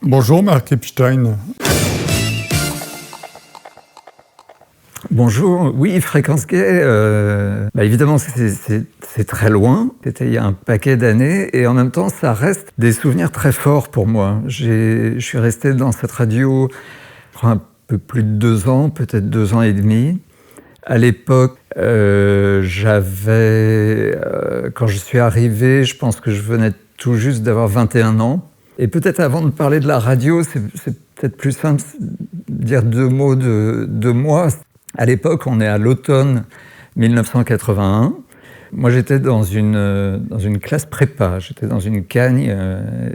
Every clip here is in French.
Bonjour Marc Epstein. Bonjour, oui, Fréquence Gay, évidemment c'est très loin, c'était il y a un paquet d'années, et en même temps ça reste des souvenirs très forts pour moi. Je suis resté dans cette radio un peu plus de 2 ans, peut-être 2 ans et demi. À l'époque, quand je suis arrivé, je pense que je venais tout juste d'avoir 21 ans. Et peut-être avant de parler de la radio, c'est peut-être plus simple de dire 2 mots de moi. À l'époque, on est à l'automne 1981. Moi, j'étais dans une classe prépa. J'étais dans une cagne.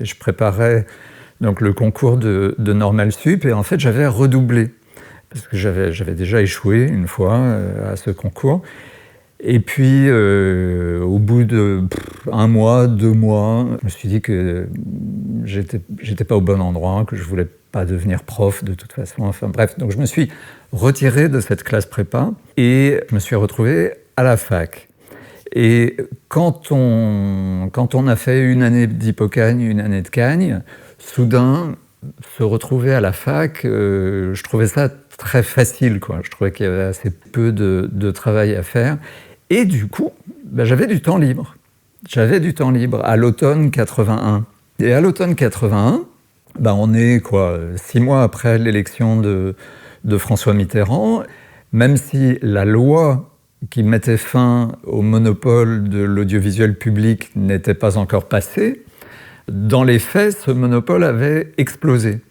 Je préparais donc le concours de Normal Sup. Et en fait, j'avais redoublé. Parce que j'avais déjà échoué une fois à ce concours. Et puis, au bout de 1 mois, 2 mois, je me suis dit que j'étais pas au bon endroit, que je voulais pas devenir prof de toute façon. Enfin bref, donc je me suis retiré de cette classe prépa et je me suis retrouvé à la fac. Et quand on a fait une année d'hypocagne, une année de cagne, soudain, se retrouver à la fac, je trouvais ça très facile, quoi. Je trouvais qu'il y avait assez peu de travail à faire. Et du coup, j'avais du temps libre. J'avais du temps libre à l'automne 81. Et à l'automne 81, on est 6 mois après l'élection de François Mitterrand. Même si la loi qui mettait fin au monopole de l'audiovisuel public n'était pas encore passée, dans les faits, ce monopole avait explosé.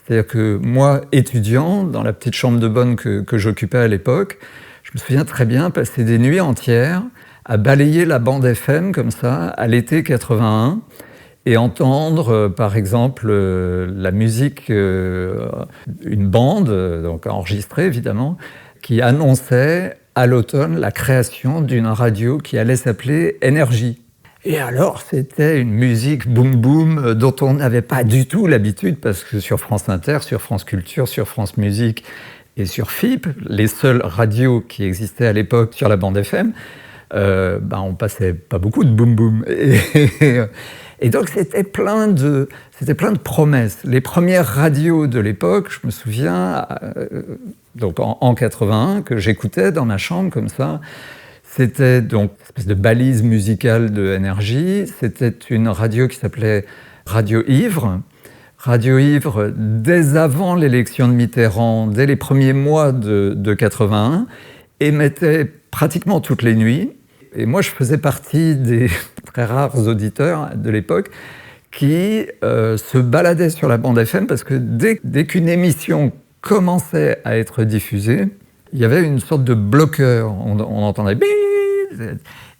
C'est-à-dire que moi, étudiant, dans la petite chambre de bonne que j'occupais à l'époque, je me souviens très bien passer des nuits entières à balayer la bande FM comme ça, à l'été 81, et entendre, par exemple, la musique, une bande, donc enregistrée évidemment, qui annonçait à l'automne la création d'une radio qui allait s'appeler Énergie. Et alors, c'était une musique boum-boum dont on n'avait pas du tout l'habitude, parce que sur France Inter, sur France Culture, sur France Musique et sur FIP, les seules radios qui existaient à l'époque sur la bande FM, on passait pas beaucoup de boum-boum. Et donc, c'était plein de promesses. Les premières radios de l'époque, je me souviens, donc en 81, que j'écoutais dans ma chambre comme ça. C'était donc une espèce de balise musicale de Énergie. C'était une radio qui s'appelait Radio Ivre. Radio Ivre, dès avant l'élection de Mitterrand, dès les premiers mois de 81, émettait pratiquement toutes les nuits. Et moi, je faisais partie des très rares auditeurs de l'époque qui se baladaient sur la bande FM, parce que dès qu'une émission commençait à être diffusée, il y avait une sorte de bloqueur. On entendait bip.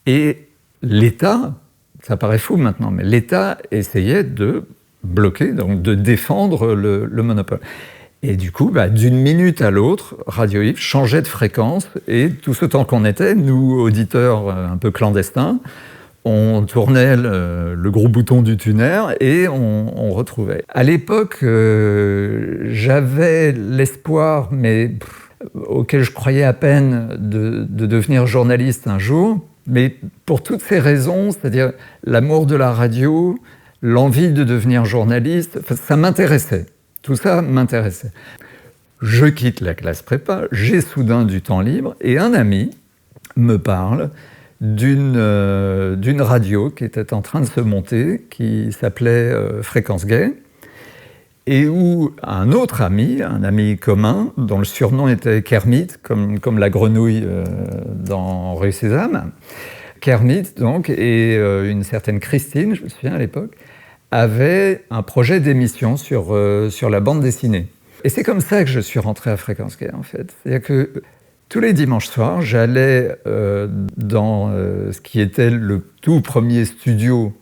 Et l'État, ça paraît fou maintenant, mais l'État essayait de bloquer, donc de défendre le monopole. Et du coup, d'une minute à l'autre, Radio Ivre changeait de fréquence, et tout ce temps qu'on était, nous, auditeurs un peu clandestins, on tournait le gros bouton du tuner et on retrouvait. À l'époque, j'avais l'espoir, mais auquel je croyais à peine, de devenir journaliste un jour. Mais pour toutes ces raisons, c'est-à-dire l'amour de la radio, l'envie de devenir journaliste, ça m'intéressait. Tout ça m'intéressait. Je quitte la classe prépa, j'ai soudain du temps libre, et un ami me parle d'une radio qui était en train de se monter, qui s'appelait Fréquence Gay, et où un autre ami, un ami commun, dont le surnom était Kermit, comme la grenouille dans Rue Sésame, Kermit donc, et une certaine Christine, je me souviens à l'époque, avaient un projet d'émission sur la bande dessinée. Et c'est comme ça que je suis rentré à Fréquence Gay, en fait. C'est-à-dire que tous les dimanches soirs, j'allais dans ce qui était le tout premier studio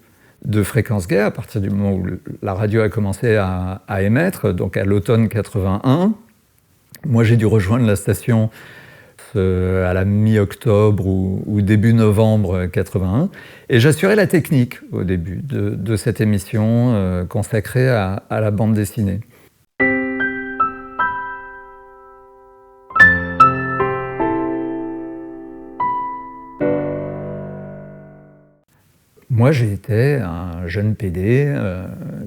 de Fréquence Gay, à partir du moment où la radio a commencé à émettre, donc à l'automne 81. Moi, j'ai dû rejoindre la station à la mi-octobre ou début novembre 81. Et j'assurais la technique au début de cette émission consacrée à la bande dessinée. Moi, j'étais un jeune PD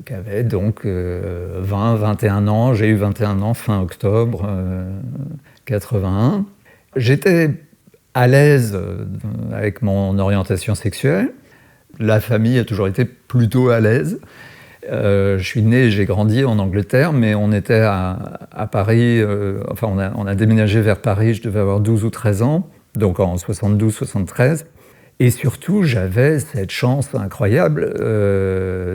qui avait donc 20, 21 ans. J'ai eu 21 ans fin octobre 81. J'étais à l'aise avec mon orientation sexuelle. La famille a toujours été plutôt à l'aise. Je suis né et j'ai grandi en Angleterre, mais on était à Paris, on a déménagé vers Paris, je devais avoir 12 ou 13 ans, donc en 72-73. Et surtout, j'avais cette chance incroyable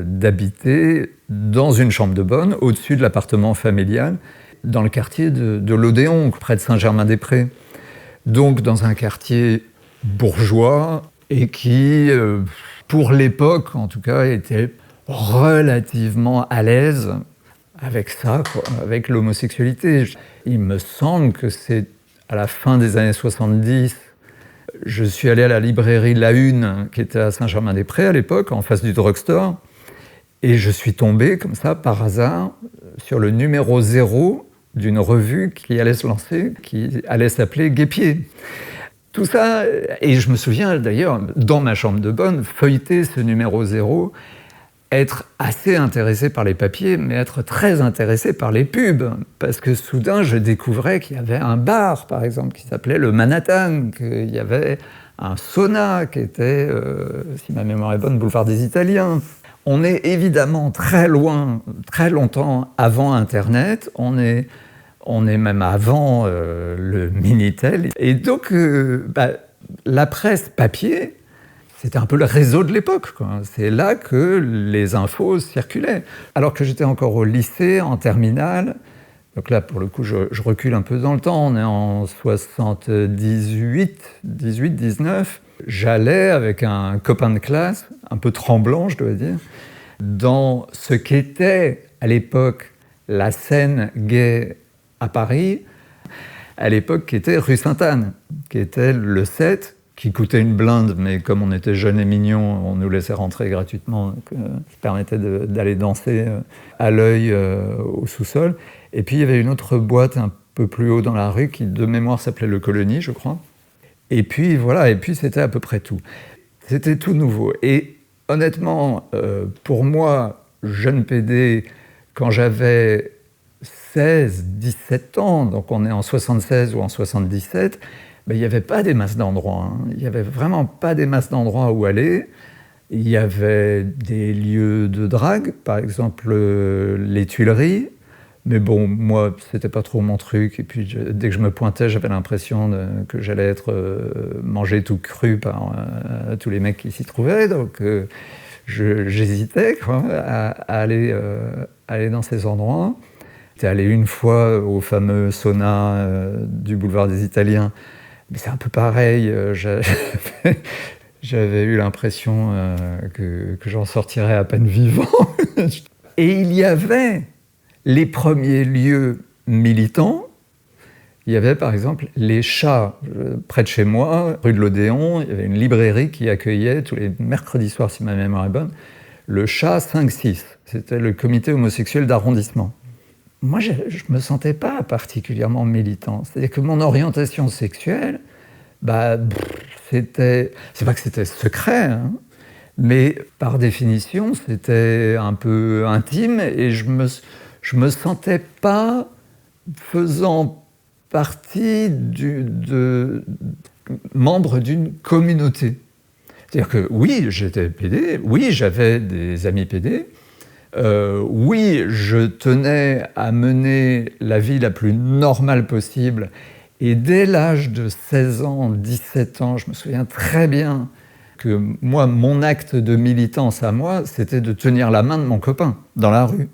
d'habiter dans une chambre de bonne, au-dessus de l'appartement familial, dans le quartier de l'Odéon, près de Saint-Germain-des-Prés. Donc dans un quartier bourgeois et qui, pour l'époque en tout cas, était relativement à l'aise avec ça, quoi, avec l'homosexualité. Il me semble que c'est à la fin des années 70, je suis allé à la librairie La Une, qui était à Saint-Germain-des-Prés à l'époque, en face du drugstore, et je suis tombé, comme ça, par hasard, sur le numéro 0 d'une revue qui allait se lancer, qui allait s'appeler Guépier. Tout ça, et je me souviens d'ailleurs, dans ma chambre de bonne, feuilleter ce numéro 0, être assez intéressé par les papiers, mais être très intéressé par les pubs, parce que soudain, je découvrais qu'il y avait un bar, par exemple, qui s'appelait le Manhattan, qu'il y avait un sauna qui était, si ma mémoire est bonne, boulevard des Italiens. On est évidemment très loin, très longtemps avant Internet, on est même avant le Minitel. Et donc, la presse papier, c'était un peu le réseau de l'époque, quoi. C'est là que les infos circulaient. Alors que j'étais encore au lycée, en terminale, donc là, pour le coup, je recule un peu dans le temps, on est en 78, 18, 19. J'allais avec un copain de classe, un peu tremblant, je dois dire, dans ce qu'était à l'époque la scène gay à Paris, à l'époque qui était rue Sainte-Anne, qui était le 7, qui coûtait une blinde, mais comme on était jeunes et mignons, on nous laissait rentrer gratuitement, donc ça permettait d'aller danser à l'œil au sous-sol. Et puis il y avait une autre boîte un peu plus haut dans la rue qui, de mémoire, s'appelait Le Colonie, je crois. Et puis voilà, et puis c'était à peu près tout. C'était tout nouveau. Et honnêtement, pour moi, jeune PD, quand j'avais 16, 17 ans, donc on est en 76 ou en 77, il n'y avait pas des masses d'endroits. Il n'y avait vraiment pas des masses d'endroits où aller. Il y avait des lieux de drague, par exemple les Tuileries. Mais bon, moi, c'était pas trop mon truc. Et puis, dès que je me pointais, j'avais l'impression que j'allais être mangé tout cru par tous les mecs qui s'y trouvaient. Donc, j'hésitais à aller dans ces endroits. J'étais allé une fois au fameux sauna du boulevard des Italiens. Mais c'est un peu pareil. J'avais eu l'impression que j'en sortirais à peine vivant. Et il y avait les premiers lieux militants. Il y avait par exemple les Chats, près de chez moi, rue de l'Odéon. Il y avait une librairie qui accueillait tous les mercredis soirs, si ma mémoire est bonne, le Chat 5-6. C'était le comité homosexuel d'arrondissement. Moi, je ne me sentais pas particulièrement militant. C'est-à-dire que mon orientation sexuelle, c'était... C'est pas que c'était secret, hein, mais par définition, c'était un peu intime et je me sentais pas faisant partie membre d'une communauté. C'est-à-dire que oui, j'étais PD, oui, j'avais des amis PD, oui, je tenais à mener la vie la plus normale possible. Et dès l'âge de 16 ans, 17 ans, je me souviens très bien que moi, mon acte de militance à moi, c'était de tenir la main de mon copain dans la rue.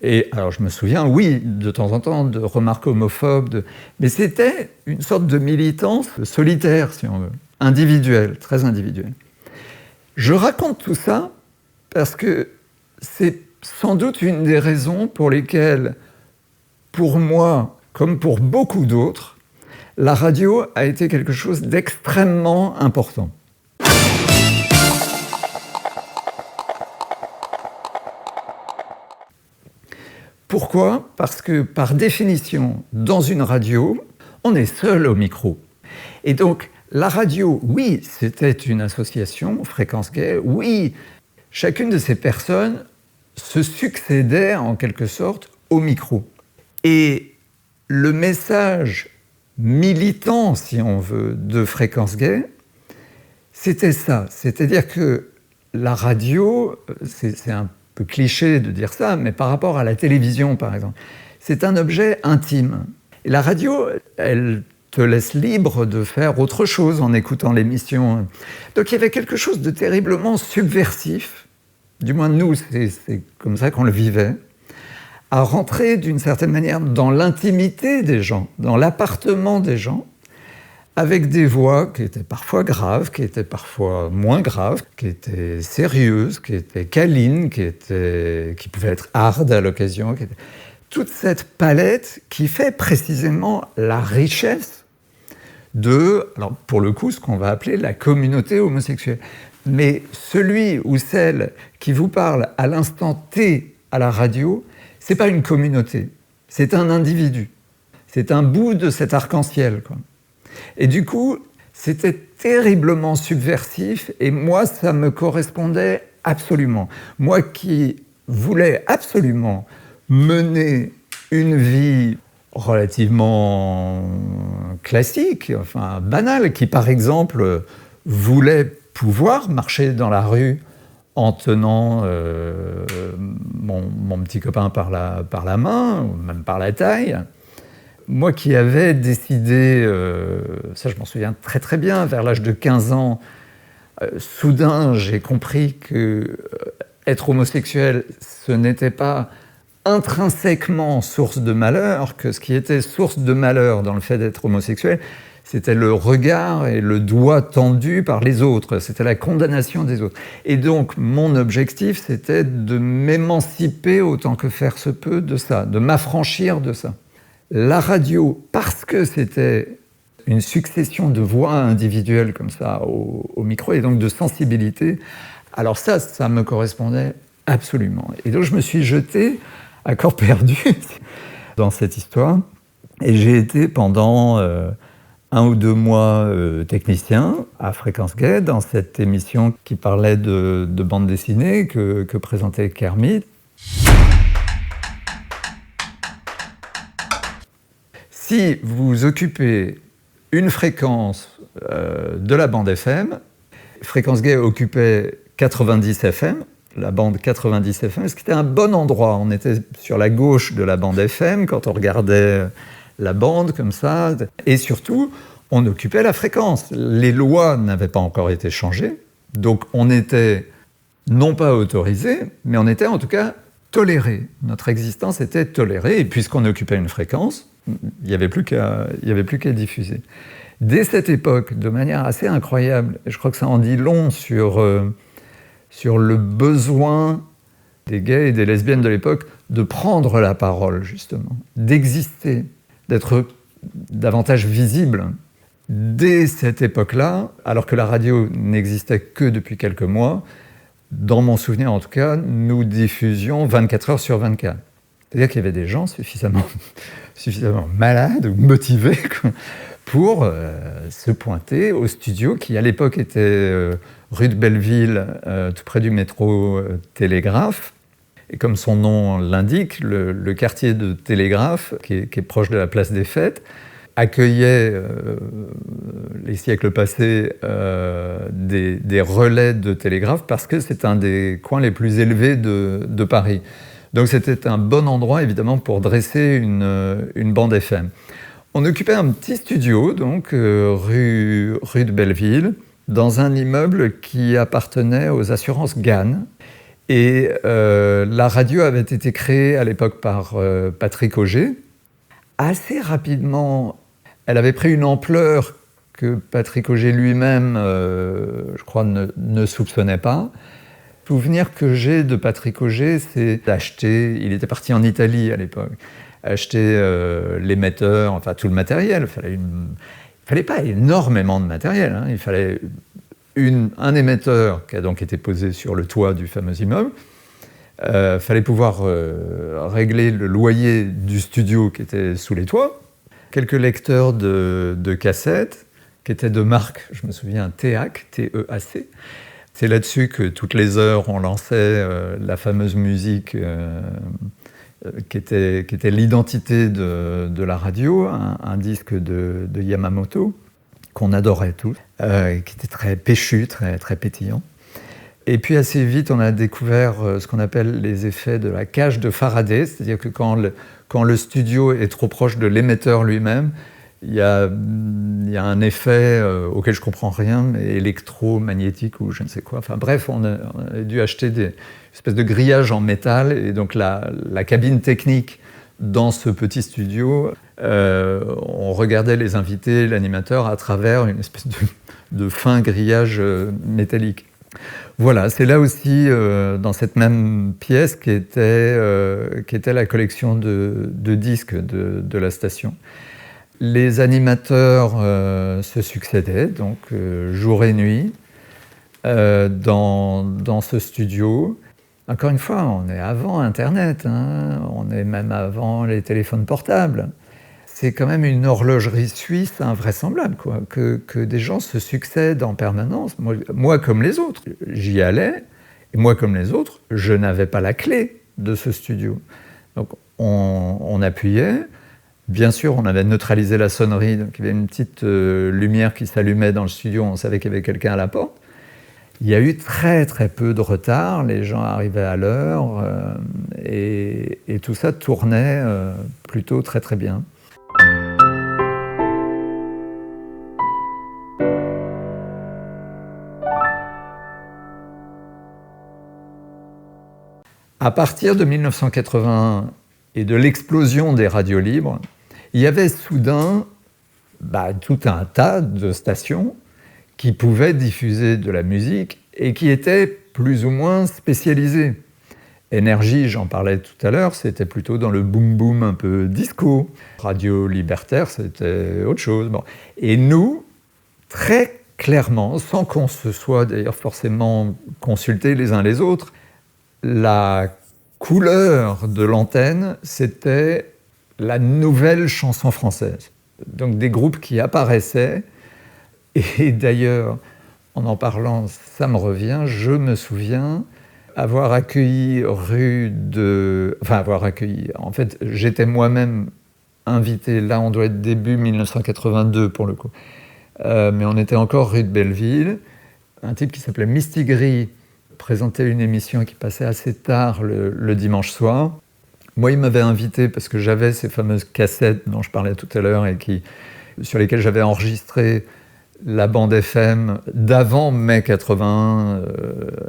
Et alors je me souviens, oui, de temps en temps, de remarques homophobes, mais c'était une sorte de militance solitaire, si on veut, individuelle, très individuelle. Je raconte tout ça parce que c'est sans doute une des raisons pour lesquelles, pour moi, comme pour beaucoup d'autres, la radio a été quelque chose d'extrêmement important. Pourquoi ? Parce que, par définition, dans une radio, on est seul au micro. Et donc, La radio, oui, c'était une association, Fréquence Gay, oui, chacune de ces personnes se succédait en quelque sorte au micro. Et le message militant, si on veut, de Fréquence Gay, c'était ça. C'est-à-dire que la radio, c'est un peu cliché de dire ça, mais par rapport à la télévision, par exemple, c'est un objet intime. Et la radio, elle te laisse libre de faire autre chose en écoutant l'émission. Donc il y avait quelque chose de terriblement subversif, du moins nous, c'est comme ça qu'on le vivait, à rentrer d'une certaine manière dans l'intimité des gens, dans l'appartement des gens, avec des voix qui étaient parfois graves, qui étaient parfois moins graves, qui étaient sérieuses, qui étaient câlines, qui pouvaient être hard à l'occasion. Toute cette palette qui fait précisément la richesse de, alors pour le coup, ce qu'on va appeler la communauté homosexuelle. Mais celui ou celle qui vous parle à l'instant T à la radio, c'est pas une communauté, c'est un individu. C'est un bout de cet arc-en-ciel, quoi. Et du coup, c'était terriblement subversif et moi, ça me correspondait absolument. Moi qui voulais absolument mener une vie relativement classique, enfin banale, qui par exemple voulait pouvoir marcher dans la rue en tenant mon petit copain par la main, ou même par la taille. Moi qui avais décidé, ça je m'en souviens très très bien, vers l'âge de 15 ans, soudain j'ai compris que être homosexuel, ce n'était pas intrinsèquement source de malheur, que ce qui était source de malheur dans le fait d'être homosexuel, c'était le regard et le doigt tendu par les autres, c'était la condamnation des autres. Et donc mon objectif, c'était de m'émanciper autant que faire se peut de ça, de m'affranchir de ça. La radio, parce que c'était une succession de voix individuelles comme ça au micro, et donc de sensibilité, alors ça me correspondait absolument. Et donc je me suis jeté à corps perdu dans cette histoire, et j'ai été pendant 1 ou 2 mois technicien à Fréquence Gay, dans cette émission qui parlait de bande dessinée que présentait Kermit. Si vous occupez une fréquence de la bande FM, Fréquence Gay occupait 90 FM, la bande 90 FM, ce qui était un bon endroit. On était sur la gauche de la bande FM quand on regardait la bande comme ça. Et surtout, on occupait la fréquence. Les lois n'avaient pas encore été changées, donc on était non pas autorisé, mais on était en tout cas toléré. Notre existence était tolérée, et puisqu'on occupait une fréquence, il n'y avait plus qu'à diffuser. Dès cette époque, de manière assez incroyable, je crois que ça en dit long sur le besoin des gays et des lesbiennes de l'époque de prendre la parole, justement, d'exister, d'être davantage visible. Dès cette époque-là, alors que la radio n'existait que depuis quelques mois, dans mon souvenir en tout cas, nous diffusions 24 heures sur 24. C'est-à-dire qu'il y avait des gens suffisamment malades ou motivés pour se pointer au studio qui, à l'époque, était rue de Belleville, tout près du métro Télégraphe. Et comme son nom l'indique, le quartier de Télégraphe, qui est proche de la place des Fêtes, accueillait, les siècles passés, des relais de télégraphe parce que c'est un des coins les plus élevés de Paris. Donc c'était un bon endroit, évidemment, pour dresser une bande FM. On occupait un petit studio, donc rue de Belleville, dans un immeuble qui appartenait aux assurances GAN. Et la radio avait été créée à l'époque par Patrick Auger. Assez rapidement, elle avait pris une ampleur que Patrick Auger lui-même, je crois, ne soupçonnait pas. Le souvenir que j'ai de Patrick Auger, c'est d'acheter, il était parti en Italie à l'époque, acheter l'émetteur, enfin tout le matériel. Il fallait pas énormément de matériel, hein. Il fallait un émetteur qui a donc été posé sur le toit du fameux immeuble. Fallait pouvoir régler le loyer du studio qui était sous les toits, quelques lecteurs de cassettes, qui était de marque, je me souviens, TEAC, T-E-A-C. C'est là-dessus que toutes les heures, on lançait la fameuse musique qui était l'identité de la radio, un disque de Yamamoto, qu'on adorait tous, qui était très péchu, très, très pétillant. Et puis assez vite, on a découvert ce qu'on appelle les effets de la cage de Faraday, c'est-à-dire que quand le studio est trop proche de l'émetteur lui-même, il y a un effet auquel je ne comprends rien, mais électromagnétique ou je ne sais quoi. Enfin bref, on a dû acheter des espèces de grillages en métal, et donc la cabine technique dans ce petit studio, on regardait les invités, l'animateur, à travers une espèce de fin grillage métallique. Voilà, c'est là aussi, dans cette même pièce, qui était la collection de disques de la station. Les animateurs se succédaient, donc jour et nuit, dans ce studio. Encore une fois, on est avant Internet, hein, on est même avant les téléphones portables. C'est quand même une horlogerie suisse invraisemblable, quoi, que des gens se succèdent en permanence. Moi comme les autres, j'y allais, et moi comme les autres, je n'avais pas la clé de ce studio. Donc on appuyait, bien sûr on avait neutralisé la sonnerie, donc il y avait une petite lumière qui s'allumait dans le studio, on savait qu'il y avait quelqu'un à la porte. Il y a eu très très peu de retard, les gens arrivaient à l'heure, et tout ça tournait plutôt très très bien. À partir de 1981 et de l'explosion des radios libres, il y avait soudain tout un tas de stations qui pouvaient diffuser de la musique et qui étaient plus ou moins spécialisées. Énergie, j'en parlais tout à l'heure, c'était plutôt dans le boom-boom un peu disco. Radio Libertaire, c'était autre chose. Bon. Et nous, très clairement, sans qu'on se soit d'ailleurs forcément consultés les uns les autres, la couleur de l'antenne, c'était la nouvelle chanson française. Donc des groupes qui apparaissaient, et d'ailleurs, en parlant, ça me revient, je me souviens avoir accueilli en fait, j'étais moi-même invité, là on doit être début 1982 pour le coup, mais on était encore rue de Belleville, un type qui s'appelait Mistigri présentait une émission qui passait assez tard le dimanche soir. Moi, il m'avait invité parce que j'avais ces fameuses cassettes dont je parlais tout à l'heure et sur lesquelles j'avais enregistré la bande FM d'avant mai 81,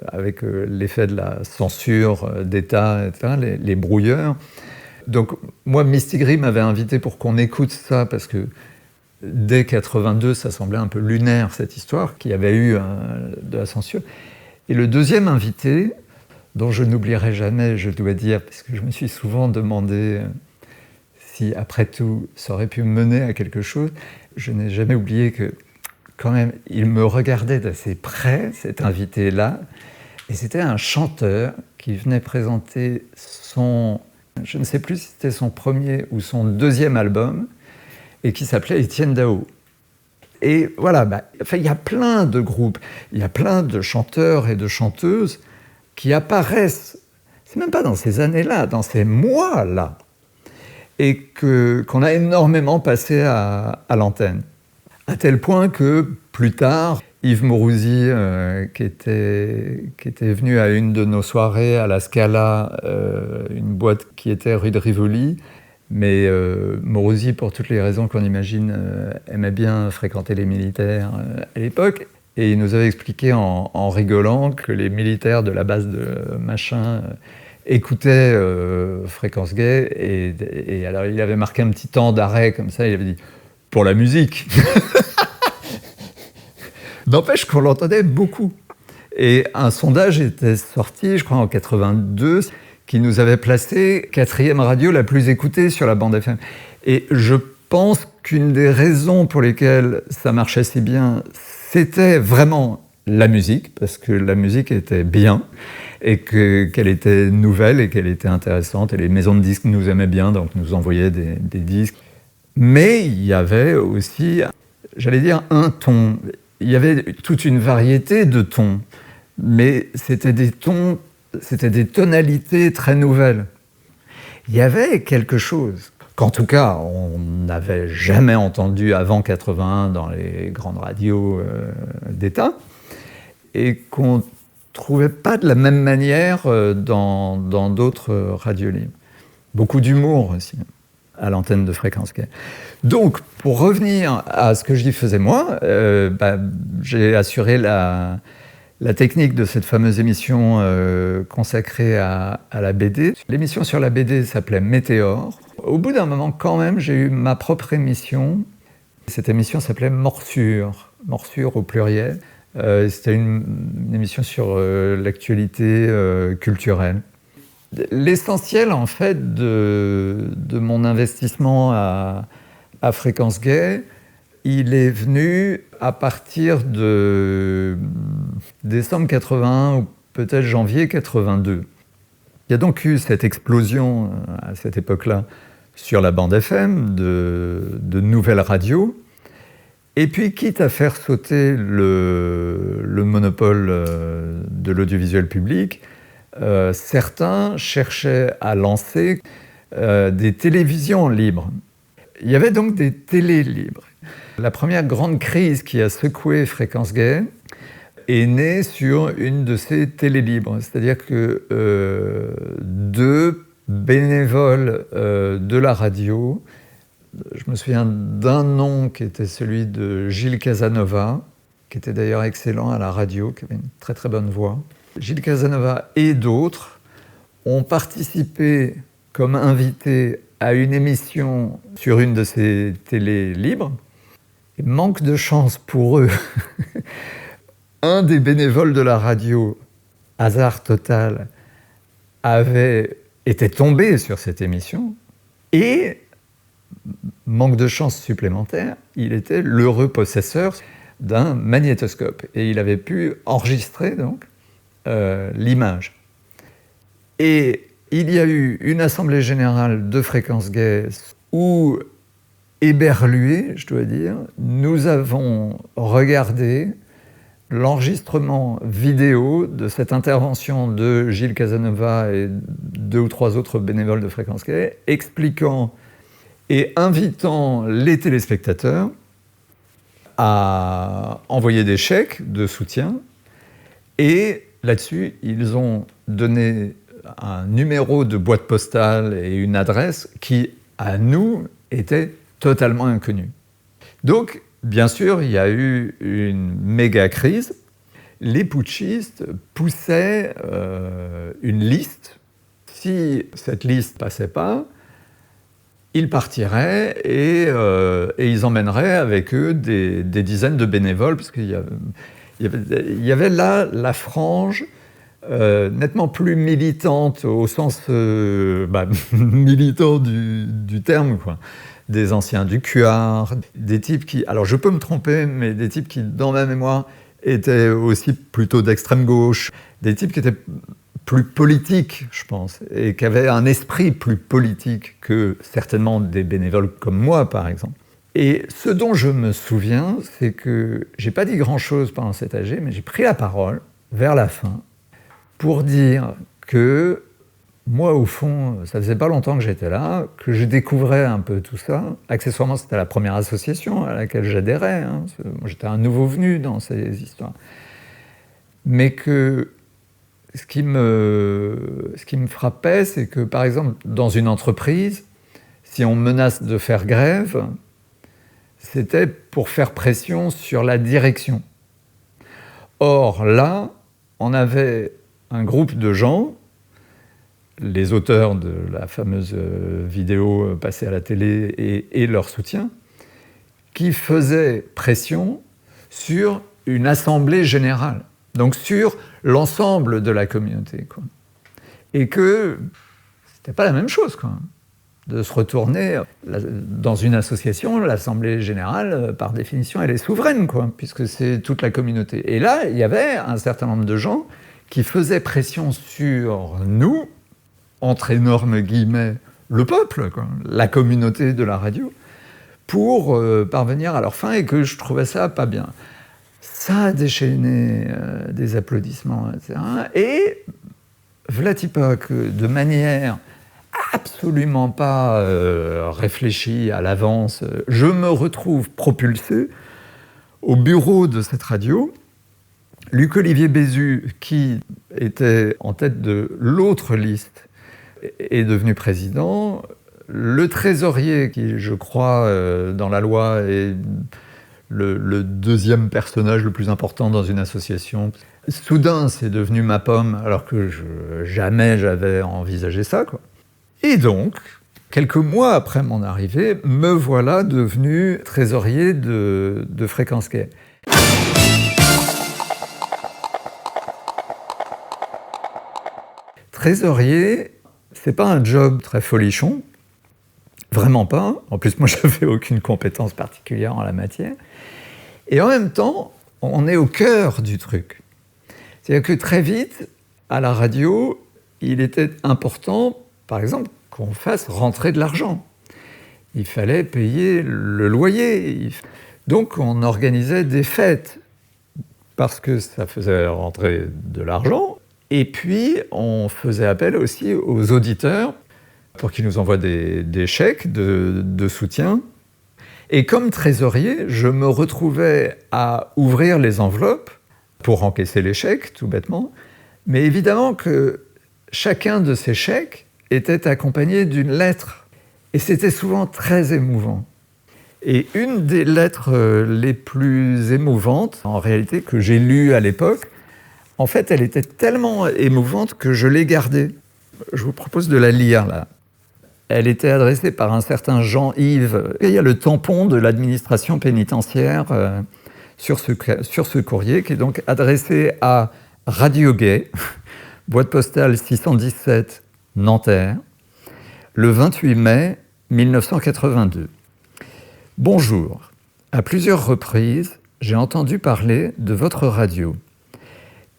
avec l'effet de la censure d'État, etc., les brouilleurs. Donc, moi, Mistigri m'avait invité pour qu'on écoute ça, parce que dès 82, ça semblait un peu lunaire, cette histoire, qu'il y avait eu de la censure. Et le deuxième invité, dont je n'oublierai jamais, je dois dire, parce que je me suis souvent demandé si, après tout, ça aurait pu mener à quelque chose, je n'ai jamais oublié que, quand même, il me regardait d'assez près, cet invité-là, et c'était un chanteur qui venait présenter je ne sais plus si c'était son premier ou son deuxième album, et qui s'appelait Étienne Dao. Et voilà, il y a plein de groupes, il y a plein de chanteurs et de chanteuses qui apparaissent, c'est même pas dans ces années-là, dans ces mois-là, et qu'on a énormément passé à l'antenne. À tel point que, plus tard, Yves Mourouzi, qui était venu à une de nos soirées à la Scala, une boîte qui était rue de Rivoli, mais Mourouzi, pour toutes les raisons qu'on imagine, aimait bien fréquenter les militaires à l'époque. Et il nous avait expliqué en rigolant que les militaires de la base de machin écoutaient Fréquence Gay. Et alors il avait marqué un petit temps d'arrêt comme ça, il avait dit « pour la musique ». N'empêche qu'on l'entendait beaucoup. Et un sondage était sorti, je crois en 82, qui nous avait placé 4e radio la plus écoutée sur la bande FM. Et je pense qu'une des raisons pour lesquelles ça marchait si bien, c'était vraiment la musique, parce que la musique était bien, et qu'elle était nouvelle, et qu'elle était intéressante, et les maisons de disques nous aimaient bien, donc nous envoyaient des disques. Mais il y avait aussi j'allais dire, un ton. Il y avait toute une variété de tons, mais c'était des tonalités très nouvelles. Il y avait quelque chose qu'en tout cas, on n'avait jamais entendu avant 81 dans les grandes radios d'État, et qu'on ne trouvait pas de la même manière dans d'autres radios libres. Beaucoup d'humour aussi, à l'antenne de Fréquence Gay. Donc, pour revenir à ce que j'y faisais moi, j'ai assuré la technique de cette fameuse émission consacrée à la BD. L'émission sur la BD s'appelait Météore. Au bout d'un moment, quand même, j'ai eu ma propre émission. Cette émission s'appelait Morsure, Morsure au pluriel. C'était une émission sur l'actualité culturelle. L'essentiel, en fait, de mon investissement à Fréquence Gay, il est venu à partir de décembre 81 ou peut-être janvier 82. Il y a donc eu cette explosion à cette époque-là sur la bande FM de nouvelles radios. Et puis, quitte à faire sauter le monopole de l'audiovisuel public, certains cherchaient à lancer des télévisions libres. Il y avait donc des télés libres. La première grande crise qui a secoué Fréquence Gay est née sur une de ces télés libres. C'est-à-dire que deux bénévoles de la radio, je me souviens d'un nom qui était celui de Gilles Casanova, qui était d'ailleurs excellent à la radio, qui avait une très très bonne voix. Gilles Casanova et d'autres ont participé comme invités à une émission sur une de ces télés libres. Et manque de chance pour eux, un des bénévoles de la radio, hasard total, était tombé sur cette émission et, manque de chance supplémentaire, il était l'heureux possesseur d'un magnétoscope et il avait pu enregistrer donc l'image. Et il y a eu une assemblée générale de Fréquence Gay où, éberlués, je dois dire, nous avons regardé l'enregistrement vidéo de cette intervention de Gilles Casanova et 2 ou 3 autres bénévoles de Fréquence Gay, expliquant et invitant les téléspectateurs à envoyer des chèques de soutien. Et là-dessus, ils ont donné un numéro de boîte postale et une adresse qui, à nous, était totalement inconnue. Donc, bien sûr, il y a eu une méga crise. Les putschistes poussaient une liste. Si cette liste ne passait pas, ils partiraient et ils emmèneraient avec eux des dizaines de bénévoles, parce qu'il y avait là la frange nettement plus militante, au sens militant du terme, quoi. Des anciens du CUAR, des types qui, alors je peux me tromper, mais des types qui, dans ma mémoire, étaient aussi plutôt d'extrême gauche, des types qui étaient plus politiques, je pense, et qui avaient un esprit plus politique que certainement des bénévoles comme moi, par exemple. Et ce dont je me souviens, c'est que j'ai pas dit grand-chose pendant cet AG, mais j'ai pris la parole vers la fin pour dire que moi, au fond, ça faisait pas longtemps que j'étais là, que je découvrais un peu tout ça. Accessoirement, c'était la première association à laquelle j'adhérais. Moi, j'étais un nouveau venu dans ces histoires. Mais que ce qui me frappait, c'est que, par exemple, dans une entreprise, si on menace de faire grève, c'était pour faire pression sur la direction. Or, là, on avait un groupe de gens, les auteurs de la fameuse vidéo passée à la télé et leur soutien, qui faisaient pression sur une assemblée générale, donc sur l'ensemble de la communauté, quoi. Et que c'était pas la même chose, quoi, de se retourner dans une association. L'assemblée générale, par définition, elle est souveraine, quoi, puisque c'est toute la communauté. Et là, il y avait un certain nombre de gens qui faisaient pression sur nous, entre énormes guillemets, le peuple, quoi, la communauté de la radio, pour parvenir à leur fin et que je trouvais ça pas bien. Ça a déchaîné des applaudissements, etc. Et v'là-t-il pas que de manière absolument pas réfléchie à l'avance, je me retrouve propulsé au bureau de cette radio. Luc-Olivier Bézu, qui était en tête de l'autre liste, est devenu président. Le trésorier, qui, je crois, dans la loi, est le deuxième personnage le plus important dans une association. Soudain, c'est devenu ma pomme, alors que jamais j'avais envisagé ça, quoi. Et donc, quelques mois après mon arrivée, me voilà devenu trésorier de Fréquence Gay. Trésorier, c'est pas un job très folichon, vraiment pas. En plus, moi, j'avais aucune compétence particulière en la matière. Et en même temps, on est au cœur du truc. C'est-à-dire que très vite, à la radio, il était important, par exemple, qu'on fasse rentrer de l'argent. Il fallait payer le loyer. Donc, on organisait des fêtes parce que ça faisait rentrer de l'argent. Et puis, on faisait appel aussi aux auditeurs pour qu'ils nous envoient des chèques de soutien. Et comme trésorier, je me retrouvais à ouvrir les enveloppes pour encaisser les chèques, tout bêtement. Mais évidemment que chacun de ces chèques était accompagné d'une lettre. Et c'était souvent très émouvant. Et une des lettres les plus émouvantes, en réalité, que j'ai lues à l'époque, en fait, elle était tellement émouvante que je l'ai gardée. Je vous propose de la lire, là. Elle était adressée par un certain Jean-Yves. Et il y a le tampon de l'administration pénitentiaire sur ce courrier, qui est donc adressé à Radio Gay, boîte postale 617, Nanterre, le 28 mai 1982. Bonjour. À plusieurs reprises, j'ai entendu parler de votre radio.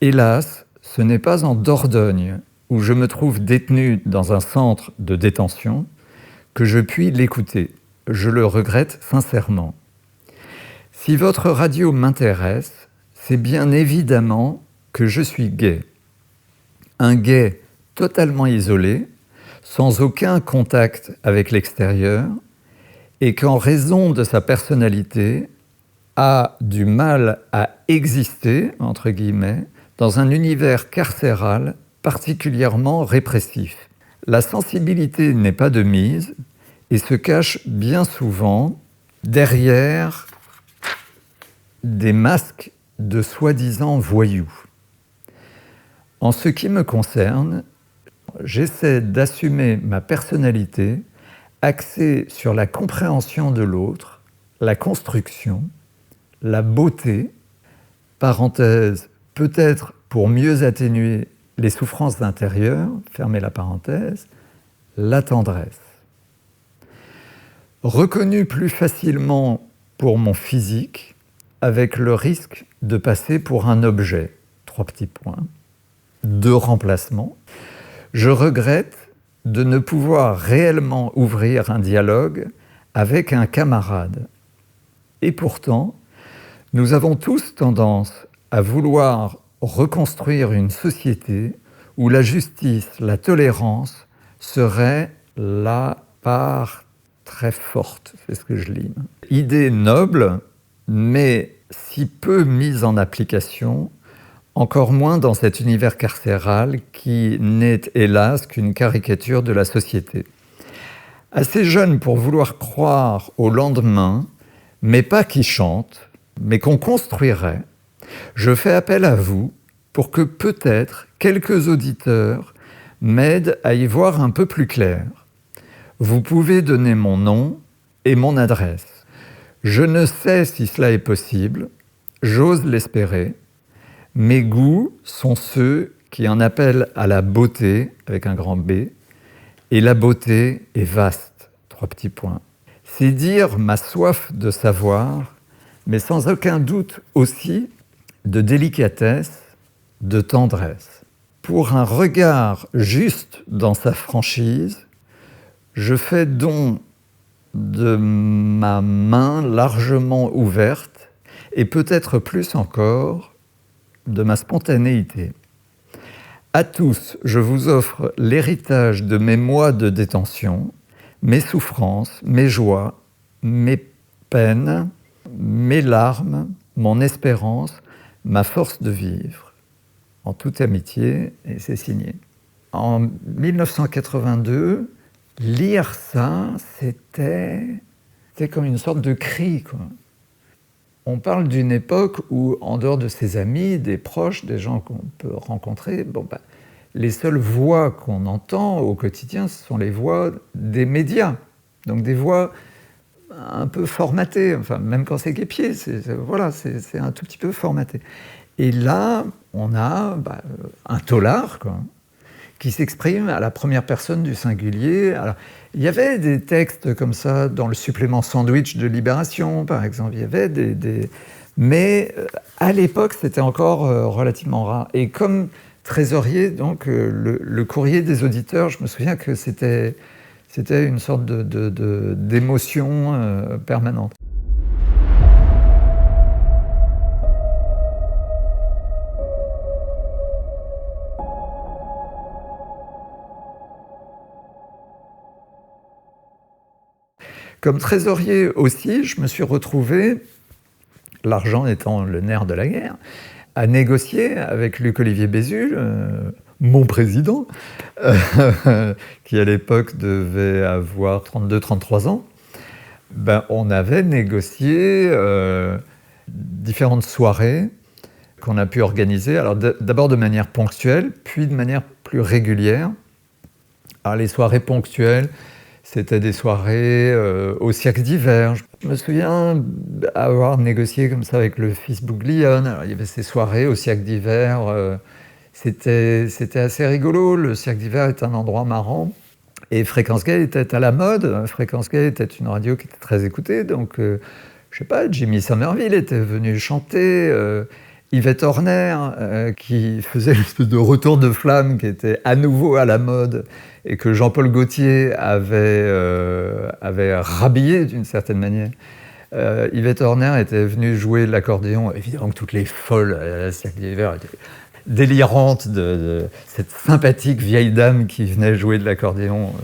Hélas, ce n'est pas en Dordogne, où je me trouve détenu dans un centre de détention, que je puis l'écouter. Je le regrette sincèrement. Si votre radio m'intéresse, c'est bien évidemment que je suis gay. Un gay totalement isolé, sans aucun contact avec l'extérieur, et qu'en raison de sa personnalité, a du mal à exister, entre guillemets, dans un univers carcéral particulièrement répressif. La sensibilité n'est pas de mise et se cache bien souvent derrière des masques de soi-disant voyous. En ce qui me concerne, j'essaie d'assumer ma personnalité axée sur la compréhension de l'autre, la construction, la beauté, parenthèse, peut-être pour mieux atténuer les souffrances intérieures, fermez la parenthèse, la tendresse. Reconnu plus facilement pour mon physique, avec le risque de passer pour un objet, 3 petits points, de remplacement, je regrette de ne pouvoir réellement ouvrir un dialogue avec un camarade. Et pourtant, nous avons tous tendance à vouloir reconstruire une société où la justice, la tolérance serait la part très forte. C'est ce que je lis. Idée noble, mais si peu mise en application, encore moins dans cet univers carcéral qui n'est hélas qu'une caricature de la société. Assez jeune pour vouloir croire au lendemain, mais pas qui chante, mais qu'on construirait, je fais appel à vous pour que peut-être quelques auditeurs m'aident à y voir un peu plus clair. Vous pouvez donner mon nom et mon adresse. Je ne sais si cela est possible, j'ose l'espérer. Mes goûts sont ceux qui en appellent à la beauté, avec un grand B, et la beauté est vaste, 3 petits points. C'est dire ma soif de savoir, mais sans aucun doute aussi de délicatesse, de tendresse. Pour un regard juste dans sa franchise, je fais don de ma main largement ouverte et peut-être plus encore de ma spontanéité. À tous, je vous offre l'héritage de mes mois de détention, mes souffrances, mes joies, mes peines, mes larmes, mon espérance, ma force de vivre. En toute amitié, et c'est signé. En 1982, lire ça, c'était comme une sorte de cri, quoi. On parle d'une époque où, en dehors de ses amis, des proches, des gens qu'on peut rencontrer, les seules voix qu'on entend au quotidien, ce sont les voix des médias. Donc des voix un peu formatées, enfin, même quand c'est guêpier, c'est un tout petit peu formaté. Et là, on a un taulard, quoi, qui s'exprime à la première personne du singulier. Alors, il y avait des textes comme ça dans le supplément Sandwich de Libération, par exemple. Il y avait mais à l'époque, c'était encore relativement rare. Et comme trésorier, donc, le courrier des auditeurs, je me souviens que c'était une sorte d'émotion permanente. Comme trésorier aussi, je me suis retrouvé, l'argent étant le nerf de la guerre, à négocier avec Luc-Olivier Bézule, mon président, qui à l'époque devait avoir 32-33 ans. On avait négocié différentes soirées qu'on a pu organiser, alors d'abord de manière ponctuelle, puis de manière plus régulière. Alors les soirées ponctuelles, c'était des soirées au Cirque d'hiver. Je me souviens avoir négocié comme ça avec le fils Bouglione. Alors, il y avait ces soirées au Cirque d'hiver. C'était assez rigolo. Le Cirque d'hiver est un endroit marrant. Et Fréquence Gay était à la mode. Fréquence Gay était une radio qui était très écoutée. Donc, je sais pas, Jimmy Somerville était venu chanter. Yvette Horner, qui faisait une espèce de retour de flamme qui était à nouveau à la mode et que Jean-Paul Gaultier avait rhabillé d'une certaine manière. Yvette Horner était venue jouer de l'accordéon. Évidemment que toutes les folles à la Cirque d'hiver étaient délirantes de cette sympathique vieille dame qui venait jouer de l'accordéon.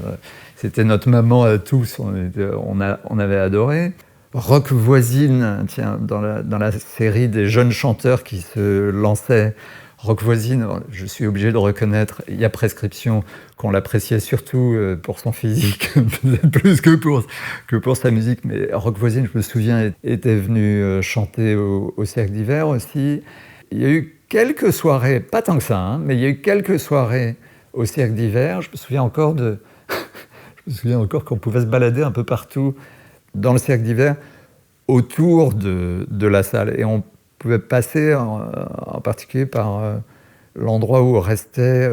C'était notre maman à tous, on avait adoré. Rock Voisine, tiens, dans la série des jeunes chanteurs qui se lançaient, Rock Voisine, je suis obligé de reconnaître, il y a prescription, qu'on l'appréciait surtout pour son physique, peut-être plus que pour sa musique, mais Rock Voisine, je me souviens, était venu chanter au Cirque d'hiver aussi. Il y a eu quelques soirées, pas tant que ça, hein, mais il y a eu quelques soirées au Cirque d'hiver. Je me souviens encore qu'on pouvait se balader un peu partout dans le Cirque d'hiver, autour de la salle. Et on pouvait passer en particulier par l'endroit où restaient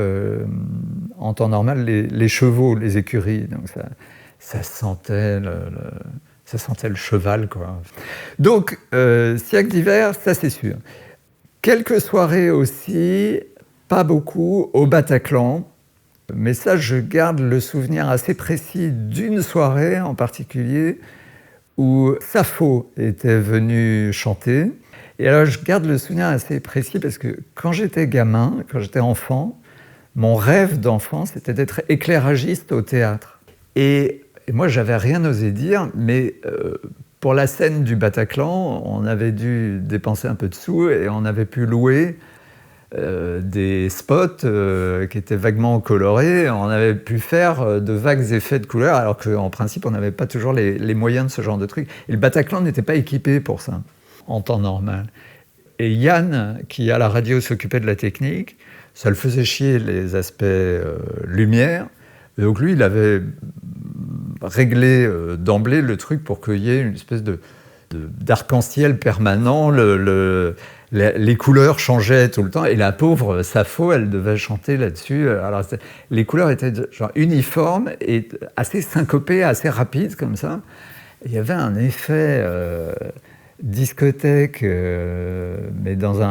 en temps normal les chevaux, les écuries. Donc ça sentait le cheval, quoi. Donc, Cirque d'hiver, ça c'est sûr. Quelques soirées aussi, pas beaucoup, au Bataclan. Mais ça, je garde le souvenir assez précis d'une soirée en particulier où Sappho était venu chanter. Et alors, je garde le souvenir assez précis parce que quand j'étais gamin, quand j'étais enfant, mon rêve d'enfant, c'était d'être éclairagiste au théâtre. Et moi, j'avais rien osé dire, mais pour la scène du Bataclan, on avait dû dépenser un peu de sous et on avait pu louer des spots qui étaient vaguement colorés. On avait pu faire de vagues effets de couleurs, alors qu'en principe, on n'avait pas toujours les moyens de ce genre de truc. Et le Bataclan n'était pas équipé pour ça, en temps normal. Et Yann, qui à la radio s'occupait de la technique, ça le faisait chier les aspects lumière. Et donc lui, il avait réglé d'emblée le truc pour qu'il y ait une espèce d'arc-en-ciel permanent. Les couleurs changeaient tout le temps, et la pauvre Sappho, elle devait chanter là-dessus. Alors, les couleurs étaient genre uniformes et assez syncopées, assez rapides comme ça. Il y avait un effet discothèque, mais dans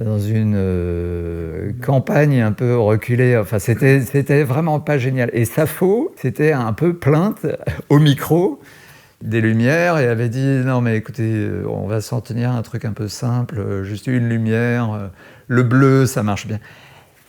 dans une campagne un peu reculée. Enfin, c'était vraiment pas génial. Et Sappho, c'était un peu plainte au micro des lumières et avait dit « Non mais écoutez, on va s'en tenir à un truc un peu simple, juste une lumière, le bleu, ça marche bien. »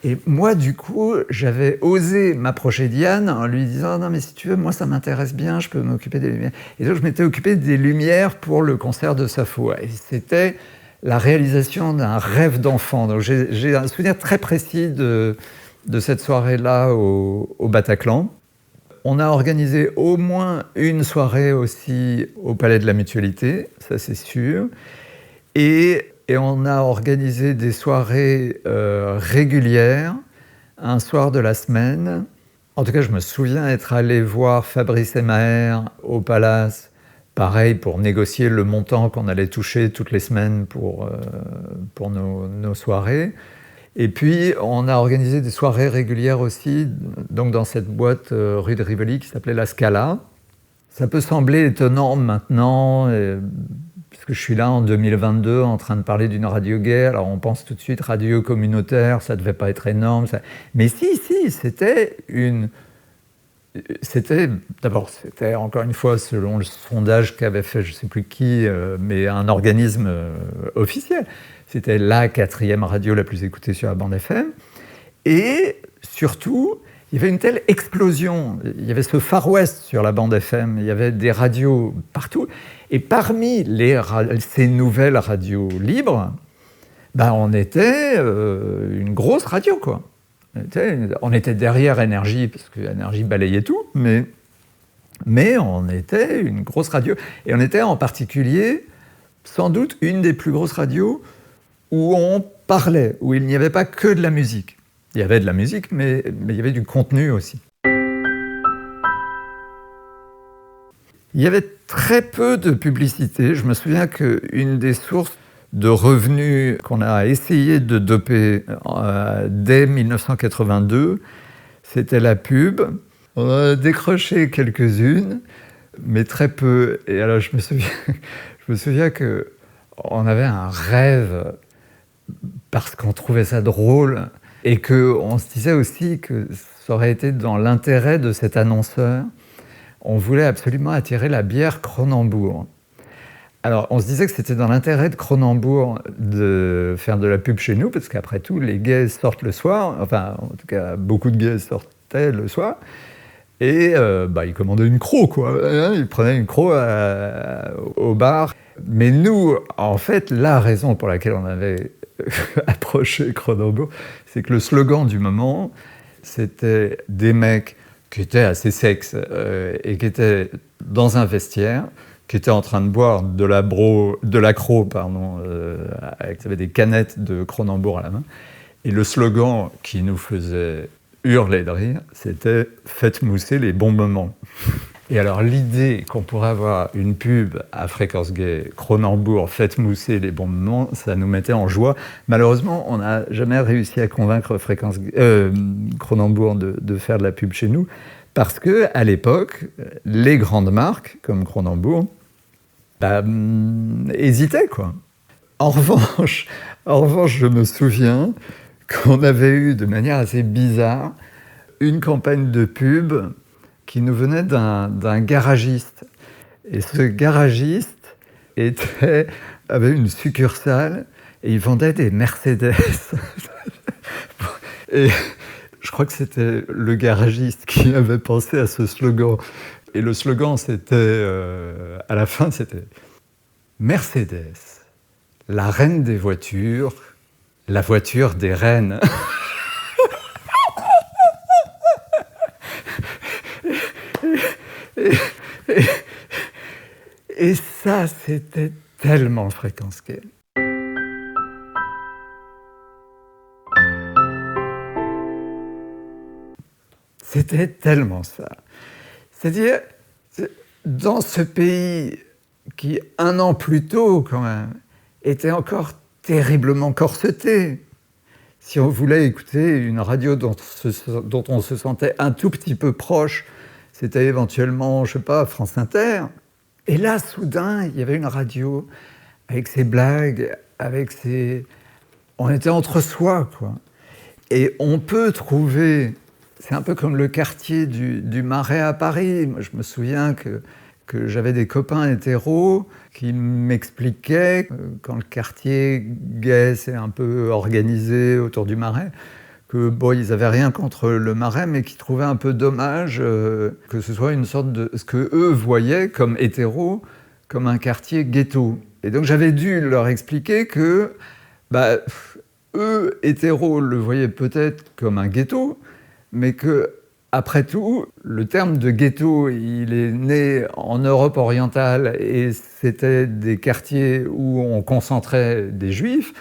Et moi, du coup, j'avais osé m'approcher d'Yann en lui disant « Non mais si tu veux, moi ça m'intéresse bien, je peux m'occuper des lumières. » Et donc je m'étais occupé des lumières pour le concert de Sappho. Et c'était la réalisation d'un rêve d'enfant. Donc j'ai un souvenir très précis de cette soirée-là au Bataclan. On a organisé au moins une soirée aussi au Palais de la Mutualité, ça c'est sûr. Et on a organisé des soirées régulières, un soir de la semaine. En tout cas, je me souviens être allé voir Fabrice et Maher au Palace, pareil, pour négocier le montant qu'on allait toucher toutes les semaines pour nos soirées. Et puis, on a organisé des soirées régulières aussi, donc dans cette boîte rue de Rivoli qui s'appelait La Scala. Ça peut sembler étonnant maintenant, puisque je suis là en 2022 en train de parler d'une radio gay. Alors on pense tout de suite radio communautaire, ça devait pas être énorme. Mais si, c'était d'abord, c'était encore une fois selon le sondage qu'avait fait, je ne sais plus qui, mais un organisme officiel. C'était la 4e radio la plus écoutée sur la bande FM. Et surtout, il y avait une telle explosion. Il y avait ce Far West sur la bande FM. Il y avait des radios partout. Et parmi ces nouvelles radios libres, on était une grosse radio, quoi. On était derrière Énergie, parce que Énergie balayait tout, mais on était une grosse radio. Et on était en particulier, sans doute, une des plus grosses radios où on parlait, où il n'y avait pas que de la musique. Il y avait de la musique, mais il y avait du contenu aussi. Il y avait très peu de publicité. Je me souviens qu'une des sources de revenus qu'on a essayé de doper dès 1982, c'était la pub. On en a décroché quelques-unes, mais très peu. Et alors je me souviens qu'on avait un rêve parce qu'on trouvait ça drôle et qu'on se disait aussi que ça aurait été dans l'intérêt de cet annonceur. On voulait absolument attirer la bière Kronenbourg. Alors, on se disait que c'était dans l'intérêt de Kronenbourg de faire de la pub chez nous, parce qu'après tout, les gays sortent le soir, enfin, en tout cas, beaucoup de gays sortaient le soir, et ils commandaient une croc, quoi. Ils prenaient une croc au bar. Mais nous, en fait, la raison pour laquelle on avait approché Kronenbourg, c'est que le slogan du moment, c'était des mecs qui étaient assez sexes et qui étaient dans un vestiaire, qui étaient en train de boire de l'accro, avec des canettes de Kronenbourg à la main. Et le slogan qui nous faisait hurler de rire, c'était « Faites mousser les bons moments ». Et alors l'idée qu'on pourrait avoir une pub à Fréquence Gay, Kronenbourg, faites mousser les bons moments, ça nous mettait en joie. Malheureusement, on n'a jamais réussi à convaincre Kronenbourg de faire de la pub chez nous, parce qu'à l'époque, les grandes marques, comme Kronenbourg, hésitaient, quoi. En revanche, je me souviens qu'on avait eu, de manière assez bizarre, une campagne de pub qui nous venait d'un garagiste. Et ce garagiste avait une succursale et il vendait des Mercedes. Et je crois que c'était le garagiste qui avait pensé à ce slogan. Et le slogan, c'était, à la fin, c'était « Mercedes, la reine des voitures, la voiture des reines ». Et ça, c'était tellement Fréquence Gay. C'était tellement ça. C'est-à-dire, dans ce pays qui, un an plus tôt, quand même, était encore terriblement corseté, si on voulait écouter une radio dont on se sentait un tout petit peu proche, c'était éventuellement, je sais pas, France Inter. Et là, soudain, il y avait une radio avec ses blagues, avec ses... on était entre soi, quoi. Et on peut trouver, c'est un peu comme le quartier du Marais à Paris. Moi, je me souviens que j'avais des copains hétéros qui m'expliquaient quand le quartier gay s'est un peu organisé autour du Marais, que bon, ils n'avaient rien contre le Marais, mais qu'ils trouvaient un peu dommage que ce soit une sorte de ce que eux voyaient comme hétéros, comme un quartier ghetto. Et donc j'avais dû leur expliquer que eux, hétéros, le voyaient peut-être comme un ghetto, mais que après tout, le terme de ghetto, il est né en Europe orientale et c'était des quartiers où on concentrait des juifs,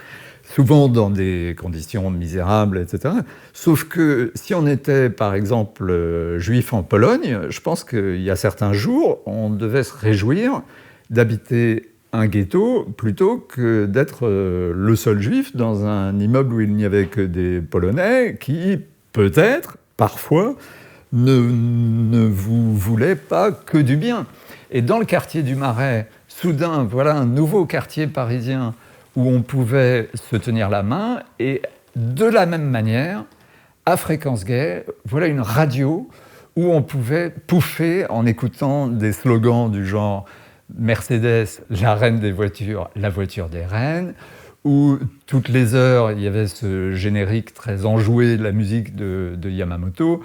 souvent dans des conditions misérables, etc. Sauf que si on était, par exemple, juif en Pologne, je pense qu'il y a certains jours, on devait se réjouir d'habiter un ghetto plutôt que d'être le seul juif dans un immeuble où il n'y avait que des Polonais qui, peut-être, parfois, ne vous voulaient pas que du bien. Et dans le quartier du Marais, soudain, voilà un nouveau quartier parisien où on pouvait se tenir la main, et de la même manière, à Fréquence Gay, voilà une radio où on pouvait pouffer en écoutant des slogans du genre Mercedes, la reine des voitures, la voiture des reines, où toutes les heures, il y avait ce générique très enjoué de la musique de Yamamoto.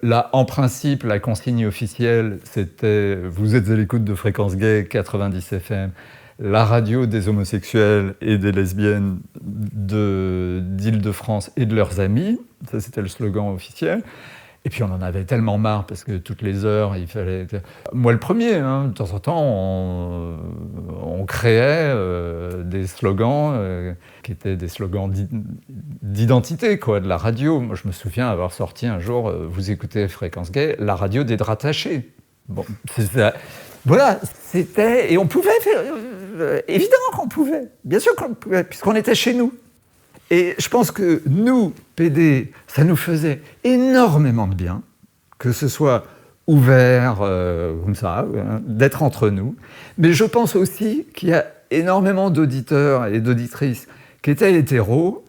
Là, en principe, la consigne officielle, c'était « Vous êtes à l'écoute de Fréquence Gay 90 FM », la radio des homosexuels et des lesbiennes d'Île-de-France et de leurs amis. Ça, c'était le slogan officiel. Et puis on en avait tellement marre parce que toutes les heures, il fallait... Moi le premier, hein, de temps en temps, on créait des slogans qui étaient des slogans d'identité, quoi, de la radio. Moi je me souviens avoir sorti un jour, vous écoutez Fréquence Gay, la radio des draps tachés. Bon, c'est ça. Voilà, c'était... Et on pouvait faire... évidemment qu'on pouvait. Bien sûr qu'on pouvait, puisqu'on était chez nous. Et je pense que nous, PD, ça nous faisait énormément de bien, que ce soit ouvert, comme ça, d'être entre nous. Mais je pense aussi qu'il y a énormément d'auditeurs et d'auditrices qui étaient hétéros,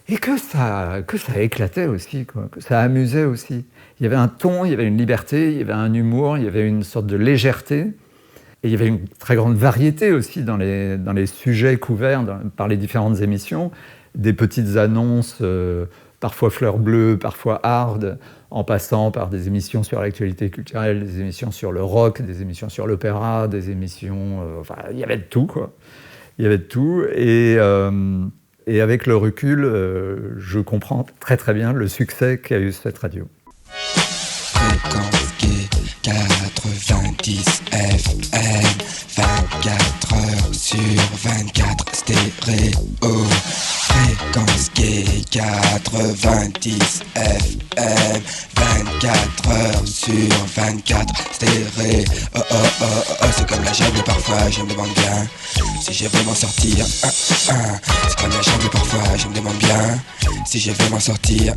et que ça éclatait aussi, quoi, que ça amusait aussi. Il y avait un ton, il y avait une liberté, il y avait un humour, il y avait une sorte de légèreté. Et il y avait une très grande variété aussi dans les sujets couverts par les différentes émissions. Des petites annonces, parfois fleurs bleues, parfois hard, en passant par des émissions sur l'actualité culturelle, des émissions sur le rock, des émissions sur l'opéra, des émissions... enfin, il y avait de tout, quoi. Il y avait de tout. Et avec le recul, je comprends très très bien le succès qu'a eu cette radio. Fréquence Gay 90 FM, 24 heures sur 24 stéréo. Fréquence Gay 90 FM, 24 heures sur 24 stéréo. C'est comme la jungle parfois, je me demande bien si je vais m'en sortir. C'est comme la jungle parfois, je me demande bien si je vais m'en sortir.